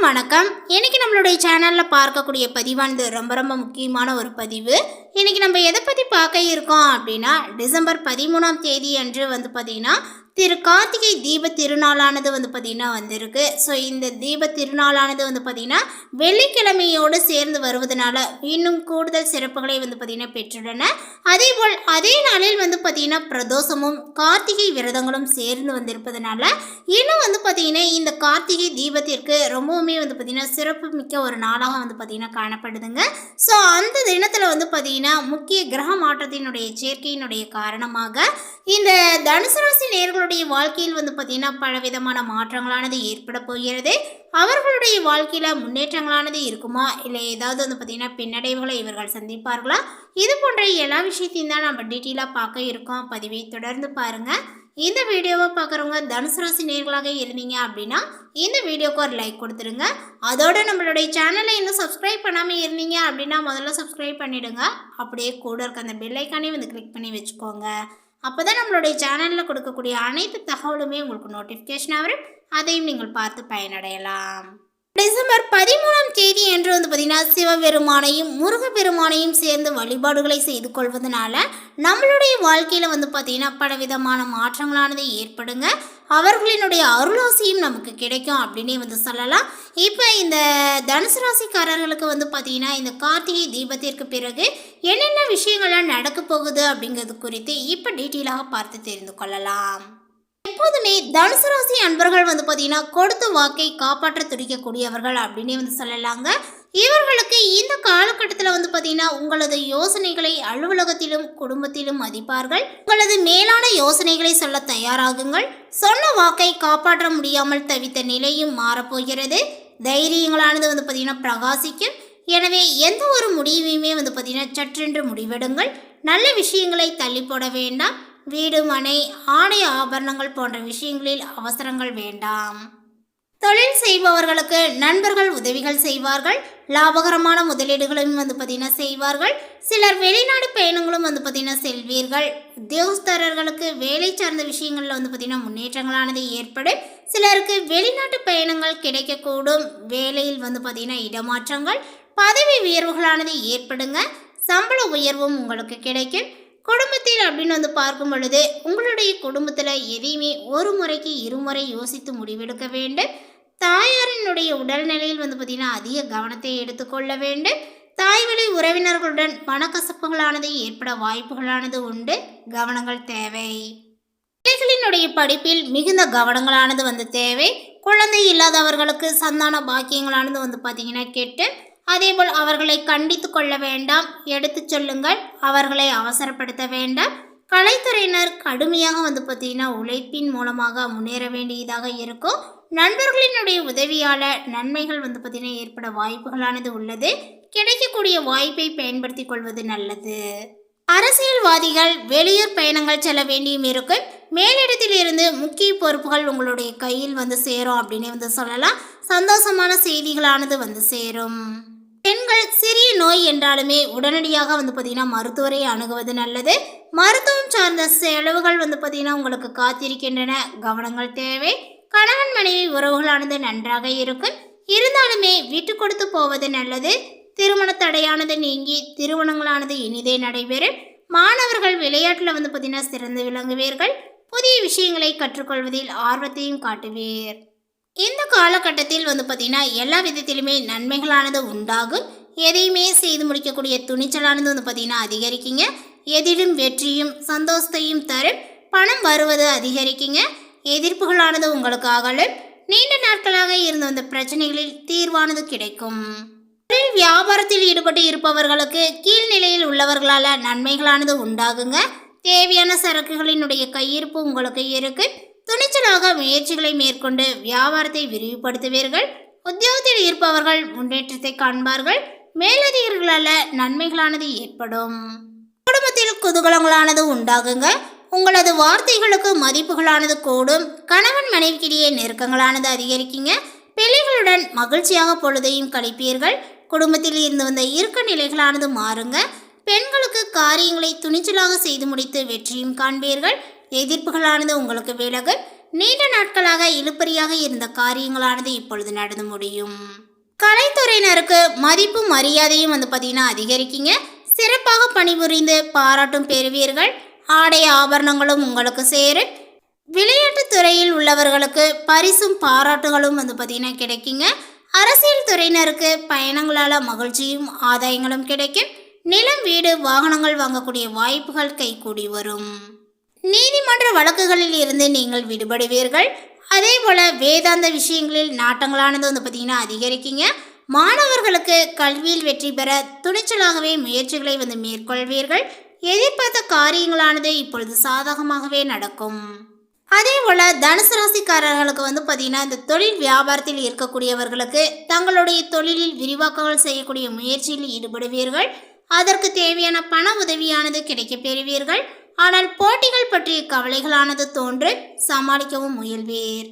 வணக்கம். இன்னைக்கு நம்மளுடைய சேனல்ல பார்க்கக்கூடிய பதிவானது ரொம்ப முக்கியமான ஒரு பதிவு. இன்னைக்கு நம்ம எதை பத்தி பார்க்க இருக்கோம் அப்படின்னா, டிசம்பர் 13ஆம் தேதி அன்று பார்த்தீங்கன்னா திரு கார்த்திகை தீப திருநாளானது பார்த்தீங்கன்னா வந்திருக்கு. ஸோ இந்த தீப திருநாளானது பார்த்தீங்கன்னா வெள்ளிக்கிழமையோடு சேர்ந்து வருவதனால இன்னும் கூடுதல் சிறப்புகளை பார்த்தீங்கன்னா பெற்றுள்ளன. அதேபோல் அதே நாளில் பார்த்தீங்கன்னா பிரதோஷமும் கார்த்திகை விரதங்களும் சேர்ந்து வந்திருப்பதனால இன்னும் பார்த்தீங்கன்னா இந்த கார்த்திகை தீபத்திற்கு ரொம்பவுமே பார்த்தீங்கன்னா சிறப்பு மிக்க ஒரு நாளாக பார்த்தீங்கன்னா காணப்படுதுங்க. ஸோ அந்த தினத்தில் பார்த்தீங்கன்னா முக்கிய கிரக மாற்றத்தினுடைய சேர்க்கையினுடைய காரணமாக இந்த தனுசு ராசி நேர்களுடைய வாழ்க்கையில் பார்த்தீங்கன்னா பலவிதமான மாற்றங்களானது ஏற்பட போகிறது. அவர்களுடைய வாழ்க்கையில் முன்னேற்றங்களானது இருக்குமா, இல்லை ஏதாவது பார்த்தீங்கன்னா பின்னடைவுகளை இவர்கள் சந்திப்பார்களா, இது போன்ற எல்லா விஷயத்தையும் தான் நம்ம டீட்டெயிலாக பார்க்க இருக்கோம். பதிவை தொடர்ந்து பாருங்கள். இந்த வீடியோவை பார்க்குறவங்க தனுசு ராசி நேர்களாக இருந்தீங்க அப்படின்னா இந்த வீடியோக்கு ஒரு லைக் கொடுத்துருங்க. அதோட நம்மளுடைய சேனலை இன்னும் சப்ஸ்கிரைப் பண்ணாமல் இருந்தீங்க அப்படின்னா முதல்ல சப்ஸ்கிரைப் பண்ணிவிடுங்க. அப்படியே கூட இருக்க அந்த பெல் ஐக்கானே கிளிக் பண்ணி வச்சுக்கோங்க. அப்போ தான் நம்மளுடைய சேனலில் கொடுக்கக்கூடிய அனைத்து தகவலுமே உங்களுக்கு நோட்டிஃபிகேஷனாக வரும். அதையும் நீங்கள் பார்த்து பயனடையலாம். டிசம்பர் 13ஆம் தேதி என்று பார்த்தீங்கன்னா சிவபெருமானையும் முருகப்பெருமானையும் சேர்ந்து வழிபாடுகளை செய்து கொள்வதனால நம்மளுடைய வாழ்க்கையில் பார்த்தீங்கன்னா பலவிதமான மாற்றங்களானது ஏற்படுங்க. அவர்களினுடைய அருளாசியும் நமக்கு கிடைக்கும் அப்படின்னே சொல்லலாம். இப்போ இந்த தனுசு ராசிக்காரர்களுக்கு பார்த்தீங்கன்னா இந்த கார்த்திகை தீபத்திற்கு பிறகு என்னென்ன விஷயங்கள்லாம் நடக்க போகுது அப்படிங்கிறது குறித்து இப்போ டீட்டெயிலாக பார்த்து தெரிந்து கொள்ளலாம். எப்போதுமே தனுசு ராசி அன்பர்கள் பார்த்தீங்கன்னா கொடுத்த வாக்கை காப்பாற்ற துடிக்கக்கூடியவர்கள் அப்படின்னே சொல்லலாங்க. இவர்களுக்கு இந்த காலகட்டத்தில் பார்த்தீங்கன்னா உங்களது யோசனைகளை அலுவலகத்திலும் குடும்பத்திலும் மதிப்பார்கள். உங்களது மேலான யோசனைகளை சொல்ல தயாராகுங்கள். சொன்ன வாக்கை காப்பாற்ற முடியாமல் தவித்த நிலையும் மாறப்போகிறது. தைரியங்களானது பார்த்தீங்கன்னா பிரகாசிக்கும். எனவே எந்த ஒரு முடிவையுமே பார்த்தீங்கன்னா சற்றென்று முடிவெடுங்கள். நல்ல விஷயங்களை தள்ளி போட வேண்டாம். வீடு, மனை, ஆடை, ஆபரணங்கள் போன்ற விஷயங்களில் அவசரங்கள் வேண்டாம். தொழில் செய்பவர்களுக்கு நண்பர்கள் உதவிகள் செய்வார்கள். லாபகரமான முதலீடுகளும் பார்த்தீங்கன்னா செய்வார்கள். சிலர் வெளிநாடு பயணங்களும் பார்த்தீங்கன்னா செல்வீர்கள். உத்தியோகஸ்தரர்களுக்கு வேலை சார்ந்த விஷயங்களில் பார்த்தீங்கன்னா முன்னேற்றங்களானது ஏற்படும். சிலருக்கு வெளிநாட்டு பயணங்கள் கிடைக்கக்கூடும். வேலையில் பார்த்தீங்கன்னா இடமாற்றங்கள், பதவி உயர்வுகளானது ஏற்படுங்க. சம்பள உயர்வும் உங்களுக்கு கிடைக்கும். குடும்பத்தில் அப்படின்னு பார்க்கும் பொழுது உங்களுடைய குடும்பத்தில் எதையுமே ஒரு முறைக்கு இருமுறை யோசித்து முடிவெடுக்க வேண்டும். தாயாரினுடைய உடல்நிலையில் பார்த்தீங்கன்னா அதிக கவனத்தை எடுத்துக்கொள்ள வேண்டும். தாய்வழி உறவினர்களுடன் மனக்கசப்புகளானது ஏற்பட வாய்ப்புகளானது உண்டு. கவனங்கள் தேவை. பிள்ளைகளினுடைய படிப்பில் மிகுந்த கவனங்களானது தேவை. குழந்தை இல்லாதவர்களுக்கு சந்தான பாக்கியங்களானது பார்த்தீங்கன்னா கெட்டு. அதேபோல் அவர்களை கண்டித்து கொள்ள வேண்டாம், எடுத்து சொல்லுங்கள். அவர்களை அவசரப்படுத்த வேண்டாம். கலைத்துறையினர் கடுமையாக பார்த்தீங்கன்னா உழைப்பின் மூலமாக முன்னேற வேண்டியதாக இருக்கும். நண்பர்களினுடைய உதவியால் நன்மைகள் பார்த்தீங்கன்னா ஏற்பட வாய்ப்புகளானது உள்ளது. கிடைக்கக்கூடிய வாய்ப்பை பயன்படுத்தி கொள்வது நல்லது. அரசியல்வாதிகள் வெளியூர் பயணங்கள் செல்ல வேண்டியும் இருக்கும். மேலிடத்தில் இருந்து முக்கிய பொறுப்புகள் உங்களுடைய கையில் சேரும் அப்படின்னு சொல்லலாம். சந்தோஷமான செய்திகளானது சேரும். பெண்கள் சிறிய நோய் என்றாலுமே உடனடியாக பார்த்தீங்கன்னா மருத்துவரை அணுகுவது நல்லது. மருத்துவம் சார்ந்த செலவுகள் பார்த்தீங்கன்னா உங்களுக்கு காத்திருக்கின்றன. கவனங்கள் தேவை. கணவன் மனைவி உறவுகளானது நன்றாக இருக்கும். இருந்தாலுமே விட்டு கொடுத்து போவது நல்லது. திருமண தடையானது நீங்கி திருமணங்களானது இனிதே நடைபெறும். மாணவர்கள் விளையாட்டில் பார்த்தீங்கன்னா சிறந்து விளங்குவீர்கள். புதிய விஷயங்களை கற்றுக்கொள்வதில் ஆர்வத்தையும் காட்டுவீர். இந்த காலகட்டத்தில் பார்த்தீங்கன்னா எல்லா விதத்திலுமே நன்மைகளானது உண்டாகும். எதையுமே செய்து முடிக்கக்கூடிய துணிச்சலானது பார்த்தீங்கன்னா அதிகரிக்குங்க. எதிலும் வெற்றியும் சந்தோஷத்தையும் தரும். பணம் வருவது அதிகரிக்குங்க. எதிர்ப்புகளானது உங்களுக்கு அகலும். நீண்ட நாட்களாக இருந்து வந்த பிரச்சனைகளில் தீர்வானது கிடைக்கும். தொழில் வியாபாரத்தில் ஈடுபட்டு இருப்பவர்களுக்கு கீழ்நிலையில் உள்ளவர்களால் நன்மைகளானது உண்டாகுங்க. தேவையான சரக்குகளினுடைய கையிருப்பு உங்களுக்கு இருக்கு. துணிச்சலாக முயற்சிகளை மேற்கொண்டு வியாபாரத்தை விரிவுபடுத்துவீர்கள். உத்தியோகத்தில் இருப்பவர்கள் முன்னேற்றத்தை காண்பார்கள். மேலதிகாரிகளால் நன்மைகளானது ஏற்படும். குடும்பத்தில் குதூகலங்களானது உண்டாகுங்க. உங்களது வார்த்தைகளுக்கு மதிப்புகளானது கூடும். கணவன் மனைவிக்கிடையே நெருக்கங்களானது அதிகரிக்குங்க. பிள்ளைகளுடன் மகிழ்ச்சியாக பொழுதையும் கழிப்பீர்கள். குடும்பத்தில் இருந்து வந்த இறுக்க நிலைகளானது மாறுங்க. பெண்களுக்கு காரியங்களை துணிச்சலாக செய்து முடித்து வெற்றியும் காண்பீர்கள். எதிர்ப்புகளானது உங்களுக்கு விலகும். நீண்ட நாட்களாக இழுபறியாக இருந்த காரியங்களானது இப்பொழுது நடந்து முடியும். கலைத்துறையினருக்கு மதிப்பும் மரியாதையும் பார்த்தீங்கன்னா அதிகரிக்குங்க. சிறப்பாக பணிபுரிந்து பாராட்டும் பெறுவீர்கள். ஆடை ஆபரணங்களும் உங்களுக்கு சேரும். விளையாட்டுத் துறையில் உள்ளவர்களுக்கு பரிசும் பாராட்டுகளும் பார்த்தீங்கன்னா கிடைக்குங்க. அரசியல் துறையினருக்கு பயணங்களால் மகிழ்ச்சியும் ஆதாயங்களும் கிடைக்கும். நிலம், வீடு, வாகனங்கள் வாங்கக்கூடிய வாய்ப்புகள் கைகூடி வரும். நீதிமன்ற வழக்குகளில் இருந்து நீங்கள் விடுபடுவீர்கள். அதே போல் வேதாந்த விஷயங்களில் நாட்டங்களானது பார்த்தீங்கன்னா அதிகரிக்குங்க. மாணவர்களுக்கு கல்வியில் வெற்றி பெற துணிச்சலாகவே முயற்சிகளை மேற்கொள்வீர்கள். எதிர்பார்த்த காரியங்களானது இப்பொழுது சாதகமாகவே நடக்கும். அதே போல் தனுசு ராசிக்காரர்களுக்கு பார்த்தீங்கன்னா இந்த தொழில் வியாபாரத்தில் இருக்கக்கூடியவர்களுக்கு தங்களுடைய தொழிலில் விரிவாக்கங்கள் செய்யக்கூடிய முயற்சியில் ஈடுபடுவீர்கள். அதற்கு தேவையான பண உதவியானது கிடைக்க பெறுவீர்கள். ஆனால் போட்டிகள் பற்றிய கவலைகளானது தோன்று சமாளிக்கவும் முயல்வீர்.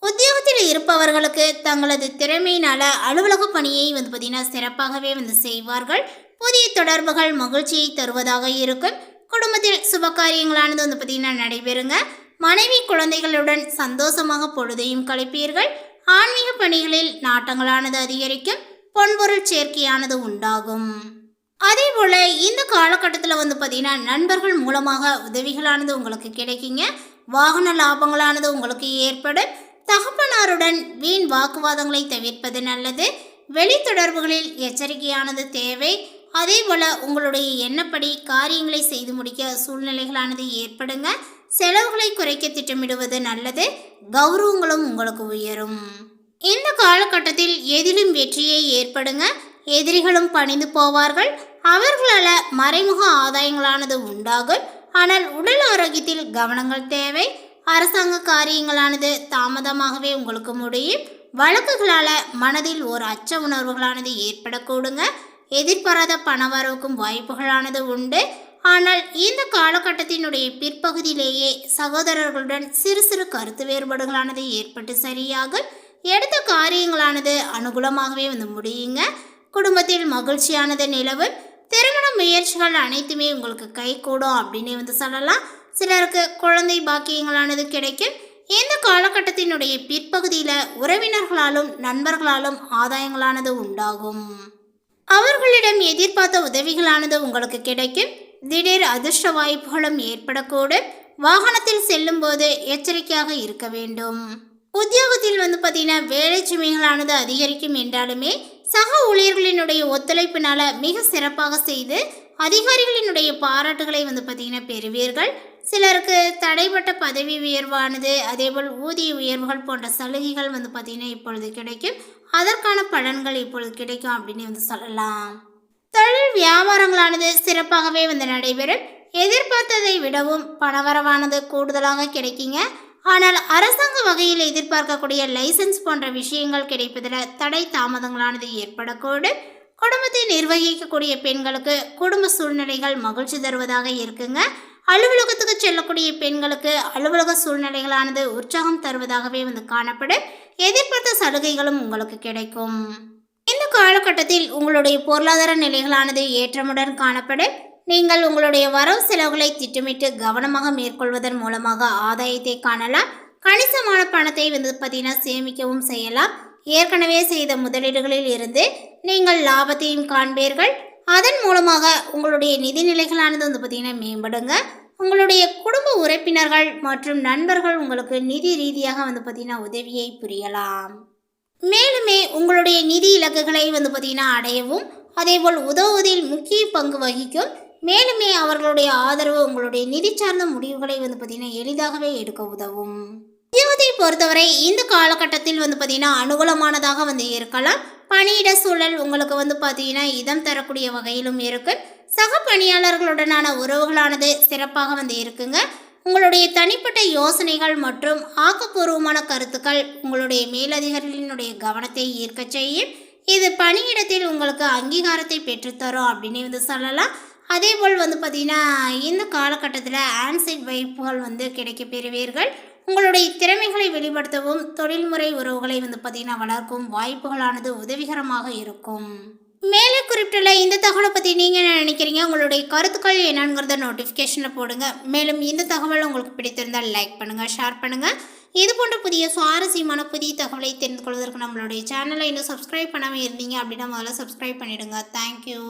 உத்தியோகத்தில் இருப்பவர்களுக்கு தங்களது திறமையினால அலுவலக பணியை பார்த்தீங்கன்னா சிறப்பாகவே செய்வார்கள். புதிய தொடர்புகள் மகிழ்ச்சியை தருவதாக இருக்கும். குடும்பத்தில் சுப காரியங்களானது பார்த்தீங்கன்னா நடைபெறுங்க. மனைவி குழந்தைகளுடன் சந்தோஷமாக பொழுதையும் கழிப்பீர்கள். ஆன்மீக பணிகளில் நாட்டங்களானது அதிகரிக்கும். பொன்பொருள் சேர்க்கையானது உண்டாகும். அதே போல் இந்த காலகட்டத்தில் பார்த்தீங்கன்னா நண்பர்கள் மூலமாக உதவிகளானது உங்களுக்கு கிடைக்குங்க. வாகன லாபங்களானது உங்களுக்கு ஏற்படும். தகப்பனாருடன் வீண் வாக்குவாதங்களை தவிர்ப்பது நல்லது. வெளி தொடர்புகளில் எச்சரிக்கையானது தேவை. அதே போல் உங்களுடைய எண்ணப்படி காரியங்களை செய்து முடிக்க சூழ்நிலைகளானது ஏற்படுங்க. செலவுகளை குறைக்க திட்டமிடுவது நல்லது. கௌரவங்களும் உங்களுக்கு உயரும். இந்த காலகட்டத்தில் எதிலும் வெற்றியை ஏற்படுங்க. எதிரிகளும் பணிந்து போவார்கள். அவர்களால் மறைமுக ஆதாயங்களானது உண்டாகும். ஆனால் உடல் ஆரோக்கியத்தில் கவனங்கள் தேவை. அரசாங்க காரியங்களானது தாமதமாகவே உங்களுக்கு முடியும். வழக்குகளால் மனதில் ஒரு அச்ச உணர்வுகளானது ஏற்படக்கூடுங்க. எதிர்பாராத பணவரவுக்கும் வாய்ப்புகளானது உண்டு. ஆனால் இந்த காலகட்டத்தினுடைய பிற்பகுதியிலேயே சகோதரர்களுடன் சிறு சிறு கருத்து வேறுபாடுகளானது ஏற்பட்டு சரியாகும். எடுத்த காரியங்களானது அனுகூலமாகவே முடியுங்க. குடும்பத்தில் மகிழ்ச்சியானது நிலவும். திருமண முயற்சிகள் அனைத்துமே உங்களுக்கு கை கூடும் அப்படின்னு சொல்லலாம். சிலருக்கு குழந்தை பாக்கியங்களானது கிடைக்கும். இந்த காலகட்டத்தினுடைய பிற்பகுதியில் உறவினர்களாலும் நண்பர்களாலும் ஆதாயங்களானது உண்டாகும். அவர்களிடம் எதிர்பார்த்த உதவிகளானது உங்களுக்கு கிடைக்கும். திடீர் அதிர்ஷ்ட வாய்ப்புகளும் ஏற்படக்கூடும். வாகனத்தில் செல்லும் போது எச்சரிக்கையாக இருக்க வேண்டும். உத்தியோகத்தில் பார்த்தீங்கன்னா வேலை சுமைகளானது அதிகரிக்கும் என்றாலுமே சக ஊழியர்களினுடைய ஒத்துழைப்பினால மிக சிறப்பாக செய்து அதிகாரிகளினுடைய பாராட்டுகளை பார்த்தீங்கன்னா பெறுவீர்கள். சிலருக்கு தடைப்பட்ட பதவி உயர்வானது அதேபோல் ஊதிய உயர்வுகள் போன்ற சலுகைகள் பார்த்தீங்கன்னா இப்பொழுது கிடைக்கும். அதற்கான பலன்கள் இப்பொழுது கிடைக்கும் அப்படின்னு சொல்லலாம். தொழில் வியாபாரங்களானது சிறப்பாகவே நடைபெறும். எதிர்பார்த்ததை விடவும் பணவரவானது கூடுதலாக கிடைக்குங்க. ஆனால் அரசாங்க வகையில் எதிர்பார்க்கக்கூடிய லைசன்ஸ் போன்ற விஷயங்கள் கிடைப்பதில் தடை தாமதங்களானது ஏற்படக்கூடும். குடும்பத்தை நிர்வகிக்கக்கூடிய பெண்களுக்கு குடும்ப சூழ்நிலைகள் மகிழ்ச்சி தருவதாக இருக்குங்க. அலுவலகத்துக்கு செல்லக்கூடிய பெண்களுக்கு அலுவலக சூழ்நிலைகளானது உற்சாகம் தருவதாகவே காணப்படும். எதிர்பார்த்த சலுகைகளும் உங்களுக்கு கிடைக்கும். இந்த காலகட்டத்தில் உங்களுடைய பொருளாதார நிலைகளானது ஏற்றமுடன் காணப்படும். நீங்கள் உங்களுடைய வரவு செலவுகளை திட்டமிட்டு கவனமாக மேற்கொள்வதன் மூலமாக ஆதாயத்தை காணலாம். கணிசமான பணத்தை பார்த்தீங்கன்னா சேமிக்கவும் செய்யலாம். ஏற்கனவே செய்த முதலீடுகளில் இருந்து நீங்கள் லாபத்தையும் காண்பீர்கள். அதன் மூலமாக உங்களுடைய நிதிநிலைகளானது பார்த்தீங்கன்னா மேம்படுங்க. உங்களுடைய குடும்ப உறுப்பினர்கள் மற்றும் நண்பர்கள் உங்களுக்கு நிதி ரீதியாக பார்த்தீங்கன்னா உதவியை புரியலாம். மேலுமே உங்களுடைய நிதி இலக்குகளை பார்த்தீங்கன்னா அடையவும் அதேபோல் உதவுவதில் முக்கிய பங்கு வகிக்கும். மேலுமே அவர்களுடைய ஆதரவு உங்களுடைய நிதி சார்ந்த முடிவுகளை பார்த்தீங்கன்னா எளிதாகவே எடுக்க உதவும். உத்தியோகத்தை பொறுத்தவரை இந்த காலகட்டத்தில் பார்த்தீங்கன்னா அனுகூலமானதாக இருக்கலாம். பணியிட சூழல் உங்களுக்கு பார்த்தீங்கன்னா இதம் தரக்கூடிய வகையிலும் இருக்கும். சக பணியாளர்களுடனான உறவுகளானது சிறப்பாக இருக்குங்க. உங்களுடைய தனிப்பட்ட யோசனைகள் மற்றும் ஆக்கப்பூர்வமான கருத்துக்கள் உங்களுடைய மேலதிகாரிகளினுடைய கவனத்தை ஈர்க்க செய்யும். இது பணியிடத்தில் உங்களுக்கு அங்கீகாரத்தை பெற்றுத்தரும் அப்படின்னு சொல்லலாம். அதே போல் பார்த்தீங்கன்னா இந்த காலகட்டத்தில் ஆன்சைட் வாய்ப்புகள் கிடைக்க பெறுவீர்கள். உங்களுடைய திறமைகளை வெளிப்படுத்தவும் தொழில்முறை உறவுகளை பார்த்தீங்கன்னா வளர்க்கும் வாய்ப்புகளானது உதவிகரமாக இருக்கும். மேலே குறிப்பிட்டுள்ள இந்த தகவலை பற்றி நீங்கள் என்ன நினைக்கிறீங்க? உங்களுடைய கருத்துக்கள் என்னங்கிறத நோட்டிஃபிகேஷனில் போடுங்க. மேலும் இந்த தகவல் உங்களுக்கு பிடித்திருந்தால் லைக் பண்ணுங்கள், ஷேர் பண்ணுங்கள். இது போன்ற புதிய சுவாரஸ்யமான புதிய தகவலை தெரிந்து கொள்வதற்கு நம்மளுடைய சேனலை இன்னும் சப்ஸ்கிரைப் பண்ணாமல் இருந்தீங்க அப்படின்னா முதல்ல சப்ஸ்கிரைப் பண்ணிவிடுங்க. தேங்க்யூ.